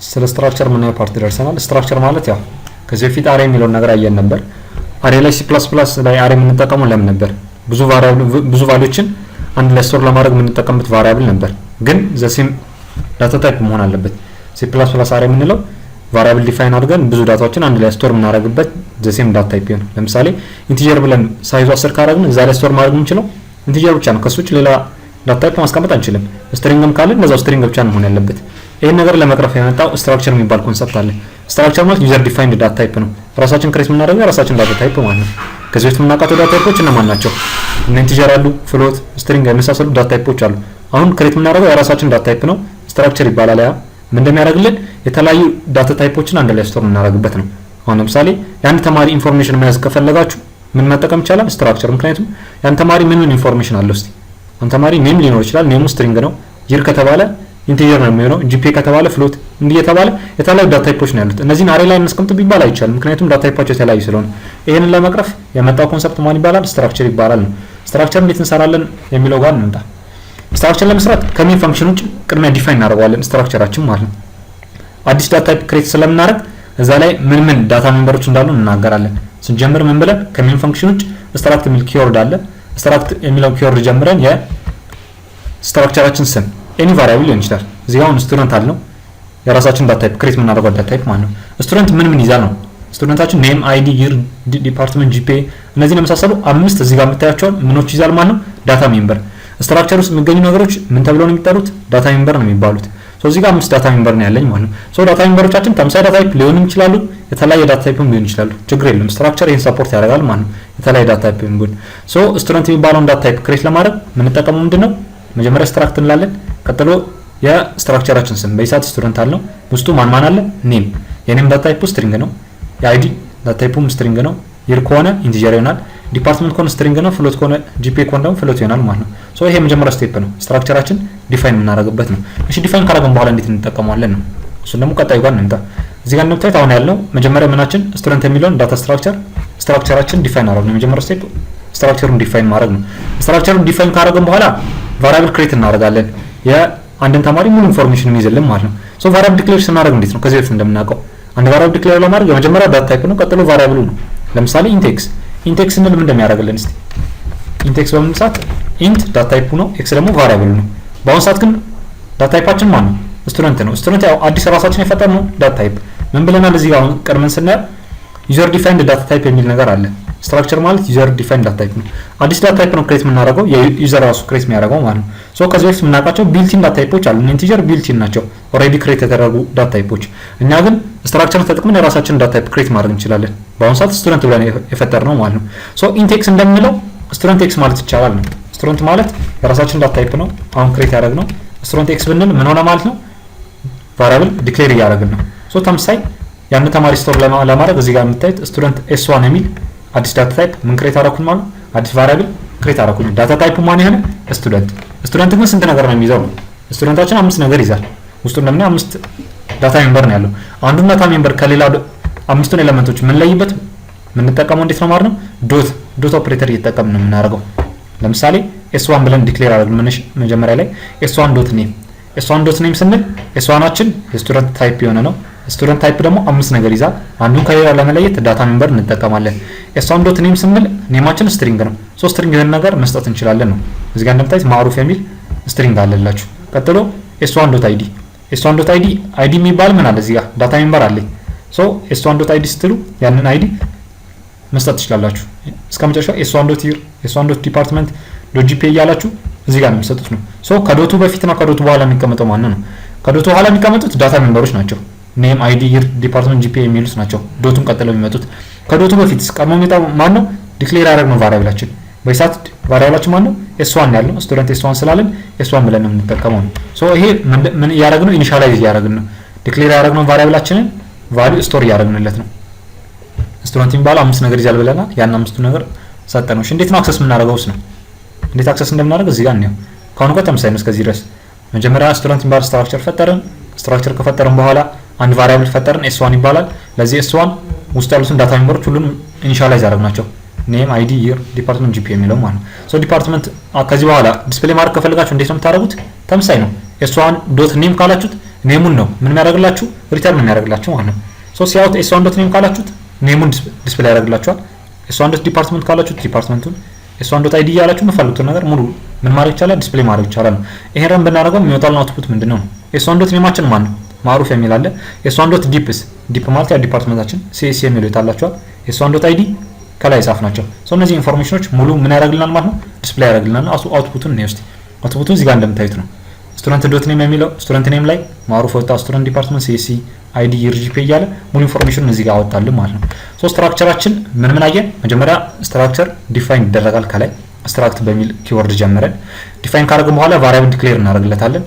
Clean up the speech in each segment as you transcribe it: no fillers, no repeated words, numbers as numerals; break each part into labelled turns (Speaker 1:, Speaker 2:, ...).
Speaker 1: ስለ ስትራክቸር ምን ነው ፓርት ደርሰናል። ስትራክቸር ማለት ያው ከዚህ በፊት አሬ የሚለውን ነገር አየን ነበር። አሬ ላይ C++ ላይ አሬ የምንጠቀመው ለምን ነበር? ብዙ ቫልዩዎችን አንድ ላይ ስቶር ለማድረግ የምንጠቀምበት ቫሪያብል ነበር። ግን ዘሲም ዳታ ታይፕ መሆን አለበት። C++ አሬ የምንለው ቫሪያብል ዲፋይን አድርገን ብዙ ዳታዎችን አንድ ላይ ስቶር የምናደርግበት ዘሲም ዳታ ታይፕ ነው። ለምሳሌ ኢንቲጀር ብለን ሳይዙ 10 ካደረግን እዛ ላይ ስቶር ማድረግ የምንችለው ኢንቲጀር ብቻ ነው። ከሱ ውጭ ሌላ ዳታ ታይፕ ማስቀመጥ አንችልም። ስትሪንግም ካለ ለዛው ስትሪንግ ብቻ ነው መሆን ያለበት። ይሄን ነገር ለመቅረፍ የመጣው ስትራክቸር የሚባል ኮንሰፕት አለ። ስትራክቸር ማለት ዩዘር ዲፋይንድ ዳታ ታይፕ ነው። ራሳችን ክሬት የምናደርገው ራሳችን ዳታ ታይፕ ማለት ነው። ከዚህ በፊት የምናውቃቸው ዳታ ታይፖች እነማን ናቸው? ኢንቲጀር አሉ፣ ፍሎት፣ ስትሪንግ የመሳሰሉ ዳታ ታይፖች አሉ። አሁን ክሬት የምናደርገው የራሳችን ዳታ ታይፕ ነው። ስትራክቸር ይባላል። ያ ምን እንደሚያደርግልን የተለያዩ ዳታ ታይፖችን አንድ ላይ ስቶር የምናደርግበት ነው። አሁን ለምሳሌ የአንድ ተማሪ ኢንፎርሜሽን መያዝ ከፈለጋችሁ ምን መጠቀም ይቻላል? ስትራክቸር። ምክንያቱም ያን ተማሪ ምን ኢንፎርሜሽን አለው? እስቲ አንድ ተማሪ ኔም ሊኖር ይችላል። ኔሙ ስትሪንግ ነው። ይር ከተባለ ኢንቲጀር ነው የሚሆነው። ጂፒ ከተባለ ፍሎት እንዲህ የተባለ የተለያዩ ዳታ ታይፖች ነው ያሉት። እነዚህን አሬ ላይ እናስቀምጥ ቢባል አይቻልም፣ ምክንያቱም ዳታ ታይፓቸው የተለያዩ ስለሆነ። ይሄንን ለመቅረፍ የመጣው ኮንሰፕት ማን ይባላል? ስትራክቸር ይባላል ነው። ስትራክቸር እንዴት እንሰራለን የሚለው ጋር እንምጣ። ስትራክቸር ለመስራት ከሜን ፈንክሽን ውጭ ቅድሚያ ዲፋይን እናደርገዋለን ስትራክቸራችን ማለት ነው። አዲስ ዳታ ታይፕ ክሬት ስለምናደርግ እዛ ላይ ምን ዳታ ሜምበሮች እንዳሉ እናገራለን። ስንጀምር ምን ብለን ከሜን ፈንክሽን ውጭ ስትራክት የሚል ኪወርድ አለ። ስትራክት የሚለው ኪወርድ ጀምረን የስትራክቸራችን ስም ኤኒ ቫሪያብል ሊሆን ይችላል። እዚህ ጋር ስቱደንት አለ ነው የራሳችን ዳታ ታይፕ ክሬት የምናደርገው ዳታ ታይፕ ማለት ነው። ስቱደንት ምን ይዛል ነው? ስቱደንታችን ኔም፣ አይዲ፣ ይር፣ ዲፓርትመንት፣ ጂፒ እነዚህ ለመሳሰሉ አምስት እዚህ ጋር የምታያቸው ምኖች ይዛል ማለት ነው። ዳታ ሜምበር ስትራክቸር ውስጥ የሚገኙ ነገሮች ምን ተብለው ነው የሚጠሩት? ዳታ ሜምበር ነው የሚባሉት። እዚህ ጋር አምስት ዳታ ሜምበር ነው ያለኝ ማለት ነው። ዳታ ሜምበሮቻችን ተመሳሳይ ዳታ ታይፕ ሊሆኑ ይችላሉ፣ የተለያየ ዳታ ታይፕም ሊሆኑ ይችላሉ። ችግር የለም። ስትራክቸር ይሄን ሰፖርት ያደርጋል ማለት ነው። የተለያየ ዳታ ታይፕ ቢሆን ስቱደንት የሚባለውን ዳታ ታይፕ ክሬት ለማድረግ የምንጠቀመው ምንድነው? መጀመሪያ ስትራክት እንላለን። ቀጥሎ የስትራክቸራችን ስም በይሳት ስቱደንት አለው። ውስጡ ማን አለ? ኔም። የኔም ዳታ ታይፕ ስትሪንግ ነው። የአይዲ ዳታ ታይፑም ስትሪንግ ነው። ይር ከሆነ ኢንቲጀር ይሆናል። ዲፓርትመንት ከሆነ ስትሪንግ ነው። ፍሎት ከሆነ ጂፒ ከሆነ ደግሞ ፍሎት ይሆናል ማለት ነው። ይሄ የመጀመሪያው ስቴፕ ነው። ስትራክቸራችን ዲፋይን የምናደርግበት ነው። እሺ ዲፋይን ካደረግን በኋላ እንዴት እንጠቀመዋለን ነው? እሱን ደግሞ ቀጣዩ ጋር እንምጣ። እዚህ ጋር እንደምታዩት አሁን ያለው መጀመሪያ ምናችን ስቱደንት የሚለውን ዳታ ስትራክቸራችን ዲፋይን አደረግን። የመጀመሪያው ስቴፕ ስትራክቸሩን ዲፋይን ማድረግ ነው። ስትራክቸሩን ዲፋይን ካደረግን በኋላ ቫሪያብል ክሬት እናደርጋለን። የአንድን ተማሪ ሙሉ ኢንፎርሜሽን የሚይዝልን ማለት ነው። ቫሪያብል ዲክሌር ስናደርግ እንዴት ነው? ከዚህ በፊት እንደምናውቀው አንድ ቫሪያብል ዲክሌር ለማድረግ የመጀመሪያው ዳታ ታይፕ ነው። ቀጥሎ ቫሪያብሉ ነው። ለምሳሌ ኢንቴክስ እንል ምን እንደሚያደርግልን እስቲ ኢንቴክስ በምን ሰዓት ኢንት ዳታ ታይፑ ነው፣ ኤክስ ደግሞ ቫሪያብሉ ነው። በአሁን ሰዓት ግን ዳታ ታይፓችን ማን ነው? ስቱደንት ነው። ስቱደንት ያው አዲስ ራሳችን የፈጠርነው ዳታ ታይፕ ምን ብለናል? እዚህ ጋር ቀድመን ስናየው ዩዘር ዲፋይንድ ዳታ ታይፕ የሚል ነገር አለ። ስትራክቸር ማለት ዩዘር ዲፋይንድ ዳታ ታይፕ ነው። አዲስ ዳታ ታይፕ ነው ክሬት የምናደርገው የዩዘር ራሱ ክሬት የሚያደርገው ማለት ነው። ከዚህ በፊት የምናውቃቸው ቢልቲን ዳታ ታይፖች አሉ። ኢንቲጀር ቢልቲን ናቸው፣ ኦልሬዲ ክሬት የተደረጉ ዳታ ታይፖች። እኛ ግን ስትራክቸርን ተጠቅመን የራሳችንን ዳታ ታይፕ ክሬት ማድረግ እንችላለን። በአሁኑ ሰዓት ስቱደንት ብለን የፈጠርነው ማለት ነው። ኢንቴክስ እንደምንለው ስቱደንት ኤክስ ማለት ይቻላል ነው። ስቱደንት ማለት የራሳችን ዳታ ታይፕ ነው አሁን ክሬት ያደረግነው። ስቱደንት ኤክስ ብንል ምን ሆነ ማለት ነው? ቫሪያብል ዲክሌር እያደረግን ነው። ተመሳሳይ ያን ተማሪ ስቶር ለማድረግ እዚህ ጋር የምታዩት ስቱደንት ኤስ1 የሚል አዲስ ዳታ ታይፕ ምን ክሬት አደረኩኝ ማለት አዲስ ቫሪያብል ክሬት አደረኩኝ። ዳታ ታይፑ ማን ይሆነ? ስቱደንት ግን ስንት ነገር ነው የሚይዘው? ስቱደንታችን 5 ነገር ይዛል። ውስጡ እንደምን 5 ዳታ ሜምበር ነው ያለው። አንዱን ዳታ ሜምበር ከሌላ 5ቱን ኤሌመንቶች ምን ለይበት ምን እንጠቀመው እንዴት ነው ማለት ነው? ዶት ኦፕሬተር እየተጠቀምን ነው የምናደርገው። ለምሳሌ ኤስ1 ብለን ዲክሌር አደረግን መጀመሪያ ላይ ኤስ1 ዶት ኔም ስንል ኤስ1አችን የስቱደንት ታይፕ የሆነ ነው። ስቱደንት ታይፕ ደግሞ 5 ነገር ይዛል። አንዱን ከሌላ ለመለየት ዳታ ሜምበር እንጠቀማለን። ኤስ1 ዶት ኔም ስንል ኔማችን ስትሪንግ ነው። ስትሪንግ የሆነ ነገር መስጠት እንችላለን ነው። እዚህ ጋር እንደምታዩት ማሩፍ የሚል ስትሪንግ አለላችሁ። ቀጥሎ ኤስ1 ዶት አይዲ አይዲ የሚባል ምን አለ እዚህ ጋር ዳታ ሜምበር አለ። ኤስ1 ዶት አይዲ ስትሉ ያንን አይዲ መስጠት ትችላላችሁ። እስከመጨረሻው ኤስ1 ዶት ይር ኤስ1 ዶት ዲፓርትመንት ዶት ጂፒ እያላችሁ እዚህ ጋር የምትሰጡት ነው። ከዶቱ በፊትና ከዶቱ በኋላ የሚቀመጠው ማን ነው? ከዶቱ በኋላ የሚቀመጡት ዳታ ሜምበሮች ናቸው። ኔም፣ አይዲ፣ ይር፣ ዲፓርትመንት፣ ጂፒ የሚሉት ናቸው ዶቱን ቀጥለው የሚመጡት። ከዶቱ በፊት ቀድሞ የሚመጣው ማን ነው? ዲክሌር ያደረግነው ቫሪያብላችን። በይሳት ቫሪያብላችን ማን ነው? ኤስ1 ያለው ስቱደንት ኤስ1 ስላለን ኤስ1 ብለን ነው የምንጠቀመው ነው። ይሄ ምን እያደረግነው? ኢኒሻላይዝ እያደረግን ነው። ዲክሌር ያደረግነው ቫሪያብላችንን ቫልዩ ስቶር እያደረግንለት ነው። ስቱደንት የሚባለው 5 ነገር ይዛል ብለናል። ያን 5ቱ ነገር ሰጠነው። እንዴት ነው አክሰስ የምናደርገውስ ነው? እንዴት አክሰስ እንደምናደርግ እዚህ ጋር ነው። ከአሁኑ ጋር ተመሳሳይ ነው። እስከዚህ ድረስ መጀመሪያ ስቱደንት የሚባል ስትራክቸር ፈጠርን። ስትራክቸር ከፈጠርን በኋላ አንድ ቫሪያብል ፈጠርን ኤስ1 ይባላል። ለዚህ ኤስ1 ውስጥ ያሉትን ዳታ ሜምበሮች ሁሉንም ኢኒሻላይዝ አደረግናቸው። ኔም፣ አይዲ፣ ይር፣ ዲፓርትመንት፣ ጂፒ የሚለው ማለት ነው። ዲፓርትመንት ከዚህ በኋላ ዲስፕሌይ ማድረግ ከፈለጋችሁ እንዴት ነው የምታደርጉት? ተመሳሳይ ነው። ኤስ1 ዶት ኔም ካላችሁት ኔሙን ነው ምን የሚያደርግላችሁ ሪተርን የሚያደርግላችሁ ማለት ነው። ሶ ሲያውት s1.name ካላችሁት ኔሙን ዲስፕሌይ ያደርግላችኋል። s1.department ካላችሁት ዲፓርትመንቱን s1.id ያላችሁ የምትፈልጉት ነገር ሙሉ ምን ማድረግ ይቻላል ዲስፕሌይ ማድረግ ይቻላል። ይሄን ረን ብናደርገው የሚወጣልን አውትፑት ምንድነው ነው s1.nameአችን ማን ነው ማሩፍ የሚል አለ። s1.deeps ዲፕ ማለት ያ ዲፓርትመንታችን CSE የሚለው ይታላችኋል። s1.id ከላይ ጻፍ ናቸው። ሶ እነዚህ ኢንፎርሜሽኖች ሙሉ ምን ያደርግልናል ማለት ነው ዲስፕሌይ ያደርግልናል። አውትፑቱን ነው እስቲ አውትፑቱ እዚህ ጋር እንደምታዩት ነው። student.name የሚለው student name ላይ ማሩፍ ወጣ student department CSE ID year GPA እያለ ሙሉ ኢንፎርሜሽኑን እዚህ ጋር አወጣልን ማለት ነው። ሶ ስትራክቸራችን ምን አየን? መጀመሪያ ስትራክቸር ዲፋይን ይደረጋል። ከላይ ስትራክት በሚል ኪወርድ ጀምረን ዲፋይን ካደረግን በኋላ ቫሪያብል ዲክሌር እናደርግለታለን።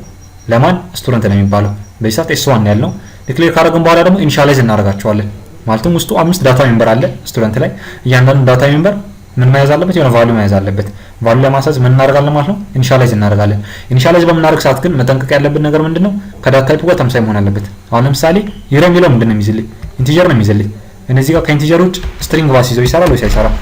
Speaker 1: ለማን ስቱደንት ነው የሚባለው በዚህ ሰዓት s1 ያልነው። ዲክሌር ካደረግን በኋላ ደግሞ ኢኒሻላይዝ እናደርጋቸዋለን። ማለትም ውስጡ 5 ዳታ ሜምበር አለ ስቱደንት ላይ። እያንዳንዱ ዳታ ሜምበር ምን መያዝ አለበት? የሆነ ቫልዩ መያዝ አለበት። ቫልዩ ለማሳዝ ምን እናደርጋለን ማለት ነው ኢኒሻላይዝ እናደርጋለን። ኢኒሻላይዝ በምናደርግ ሰዓት ግን መጠንቀቅ ያለብን ነገር ምንድነው? ከዳታ ታይፑ ጋር ተመሳሳይ መሆን አለበት። አሁን ለምሳሌ ይር የሚለው ምንድነው የሚይዝልኝ? ኢንቲጀር ነው የሚይዝልኝ። እነዚህ ጋር ከኢንቲጀር ውጭ ስትሪንግ ባስ ይዘው ይሰራል ወይስ አይሰራም?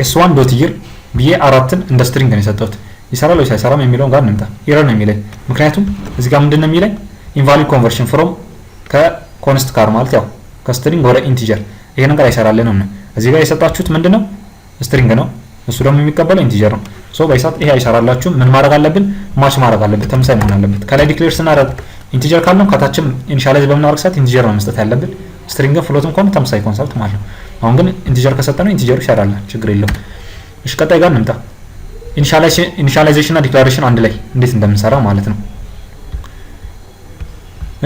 Speaker 1: s1.year ብዬ አራትን እንደ ስትሪንግ ነው የሰጠሁት። ይሰራል ወይስ አይሰራም የሚለውን ጋር እንምጣ። ኢረር ነው የሚለኝ ምክንያቱም እዚህ ጋር ምንድነው የሚለኝ ኢንቫሊድ ኮንቨርሽን ፍሮም ከኮንስት ጋር ማለት ያው ከስትሪንግ ወደ ኢንቲጀር ይሄ ነገር አይሰራልንም ነው። እዚህ ጋር የሰጣችሁት ምንድነው ስትሪንግ ነው፣ እሱ ደግሞ የሚቀበለው ኢንቲጀር ነው። ሶ በይሳት ይሄ አይሰራላችሁም። ምን ማድረግ አለብን? ማች ማድረግ አለበት፣ ተመሳሳይ መሆን አለበት። ከላይ ዲክሌር ስናደርግ ኢንቲጀር ካልነው ከታችም ኢኒሻላይዝ በምናደርግ ሰዓት ኢንቲጀር ነው መስጠት ያለብን። ስትሪንግ ፍሎትም ከሆነ ተመሳሳይ ኮንሰፕት ማለት ነው። አሁን ግን ኢንቲጀር ከሰጠነው ኢንቲጀሩ ይሰራል፣ ችግር የለውም። እሺ ቀጣይ ጋር እንምጣ። ኢኒሻላይዜሽን እና ዲክላሬሽን አንድ ላይ እንዴት እንደምንሰራ ማለት ነው።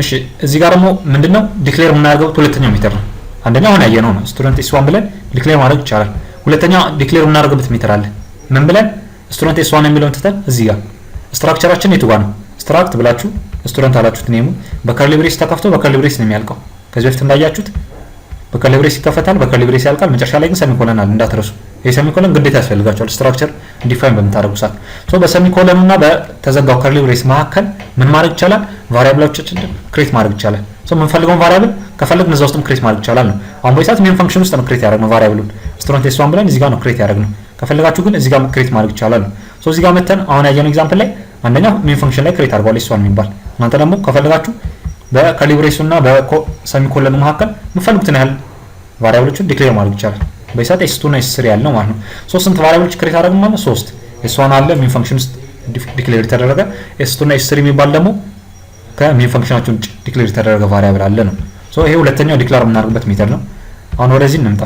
Speaker 1: እሺ እዚህ ጋር ደግሞ ምንድነው ዲክሌር የምናደርገው ሁለተኛው ሜተድ ነው። አንደኛው አሁን ያየነው ነው ስቱደንት s1 ብለን ዲክሌር ማድረግ ይቻላል። ሁለተኛ ዲክሌር የምናደርግበት ሜተድ አለ። ምን ብለን ስቱደንት s1 የሚለውን ትተን እዚህ ጋር ስትራክቸራችን የቱ ጋር ነው? ስትራክት ብላችሁ ስቱደንት አላችሁት ኔሙ በከርሊ ብሬስ ተከፍቶ በከርሊ ብሬስ ነው የሚያልቀው። ከዚህ በፊት እንዳያችሁት በከርሊ ብሬስ ይከፈታል፣ በከርሊ ብሬስ ያልቃል። መጨረሻ ላይ ግን ሰሚኮለን አለ እንዳትረሱ። ይሄ ሰሚኮለን ግዴታ ያስፈልጋቸዋል ስትራክቸር ዲፋይን በምታደርጉ ሰዓት። ሶ በሰሚኮለኑ እና በተዘጋው ከርሊ ብሬስ መካከል ምን ማድረግ ይቻላል? ቫሪያብሎችን ክሬት ማድረግ ይቻላል። ሶ የምንፈልገውን ቫሪያብል ከፈለግን እዛ ውስጥም ክሬት ማድረግ ይቻላል ነው። አሁን በይሳት ሜን ፈንክሽን ውስጥ ነው ክሬት ያደረግነው ቫሪያብሉን ስቱደንት s1 ብለን እዚህ ጋር ነው ክሬት ያደረግነው። ከፈለጋችሁ ግን እዚህ ጋር ክሬት ማድረግ ይቻላል ነው። ሶ እዚህ ጋር መተን አሁን ያየነው ኤግዛምፕል ላይ አንደኛው ሜን ፈንክሽን ላይ ክሬት አድርጓል s1 የሚባል። እናንተ ደግሞ ከፈለጋችሁ በከርሊ ብሬሱ እና በሰሚኮለኑ መካከል የምትፈልጉትን ያህል ቫሪያብሎችን ዲክሌር ማድረግ ይቻላል። በይሳት s2 እና s3 ያልነው ማለት ነው። ሶ ስንት ቫሪያብሎች ክሬት አደረግን ማለት 3 s1 አለ ሜን ፈንክሽን ውስጥ ዲክሌር ተደረገ። s2 እና s3 የሚባል ደግሞ ከሜን ፈንክሽናችን ውጭ ዲክሌር የተደረገ ቫሪያብል አለ ነው። ሶ ይሄ ሁለተኛው ዲክላር የምናደርግበት ሜተድ ነው። አሁን ወደዚህ እንምጣ።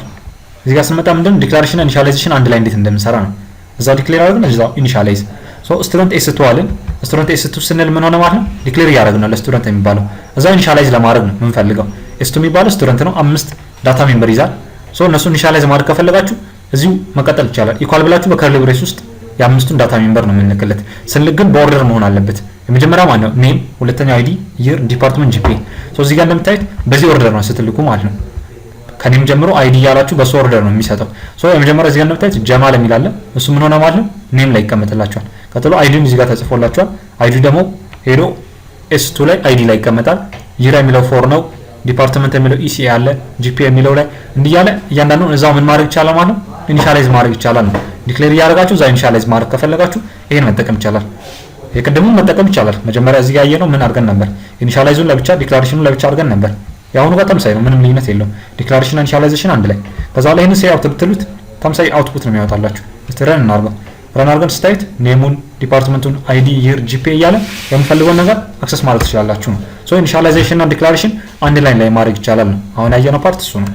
Speaker 1: እዚህ ጋር ስንመጣ ምንድነው ዲክላሬሽን እና ኢኒሻላይዜሽን አንድ ላይ እንዴት እንደምንሰራ ነው። እዛ ዲክሌር አድርገን እዛው ኢኒሻላይዝ። ሶ ስቱደንት s2 አለን። ስቱደንት s2 ስንል ምን ሆነ ማለት ነው ዲክሌር ያደረግን ነው ለስቱደንት የሚባለው። እዛው ኢኒሻላይዝ ለማድረግ ነው የምንፈልገው። s2 የሚባለው ስቱደንት ነው፣ 5 ዳታ ሜምበር ይዛል። ሶ እነሱ ኢኒሻላይዝ ማድረግ ከፈለጋችሁ እዚሁ መቀጠል ይቻላል። ኢኳል ብላችሁ በከርሊ ብሬስ ውስጥ የአምስቱን ዳታ ሜምበር ነው የምንልክለት። ስንልክ ግን በኦርደር መሆን አለበት። የመጀመሪያው ማለት ነው ኔም፣ ሁለተኛው አይዲ፣ ይር፣ ዲፓርትመንት፣ GPA። ሶ እዚህ ጋር እንደምታዩት በዚህ ኦርደር ነው ስትልኩ ማለት ነው። ከኔም ጀምሮ አይዲ ያላችሁ በሱ ኦርደር ነው የሚሰጠው። ሶ የመጀመሪያው እዚህ ጋር እንደምታዩት ጀማል የሚል አለ። እሱ ምን ሆነ ማለት ነው ኔም ላይ ይቀመጥላችኋል። ቀጥሎ አይዲውን እዚህ ጋር ተጽፎላችኋል። አይዲ ደግሞ ሄዶ s2 ላይ አይዲ ላይ ይቀመጣል። ይር የሚለው ፎር ነው። ዲፓርትመንት የሚለው ECA አለ። GPA የሚለው ላይ እንዲያለ እያንዳንዱን እዛው ምን ማድረግ ይቻላል ማለት ነው ኢኒሻላይዝ ማድረግ ይቻላል ነው። ዲክሌር ያደርጋችሁ እዛ ኢኒሻላይዝ ማድረግ ከፈለጋችሁ ይሄን መጠቀም ይቻላል። የቀደሙን መጠቀም ይቻላል። መጀመሪያ እዚህ ጋር ያየነው ምን አድርገን ነበር? ኢኒሻላይዙን ለብቻ ዲክላሬሽኑን ለብቻ አድርገን ነበር። ያሁኑ ጋር ተመሳሳይ ነው፣ ምንም ልዩነት የለውም። ዲክላሬሽን እና ኢኒሻላይዜሽን አንድ ላይ። ከዛ ላይ ይሄን ሴቭ ብትሉት ተመሳሳይ አውትፑት ነው የሚያወጣላችሁ። እስቲ ረን እናድርገው። ረን አድርገን ስታዩት ኔሙን፣ ዲፓርትመንቱን፣ አይዲ፣ ይር፣ GPA እያለ የምፈልገውን ነገር አክሰስ ማድረግ ትችላላችሁ ነው። ሶ ኢኒሻላይዜሽን እና ዲክላሬሽን አንድ ላይ ማድረግ ይቻላል ነው። አሁን ያየነው ፓርት እሱ ነው።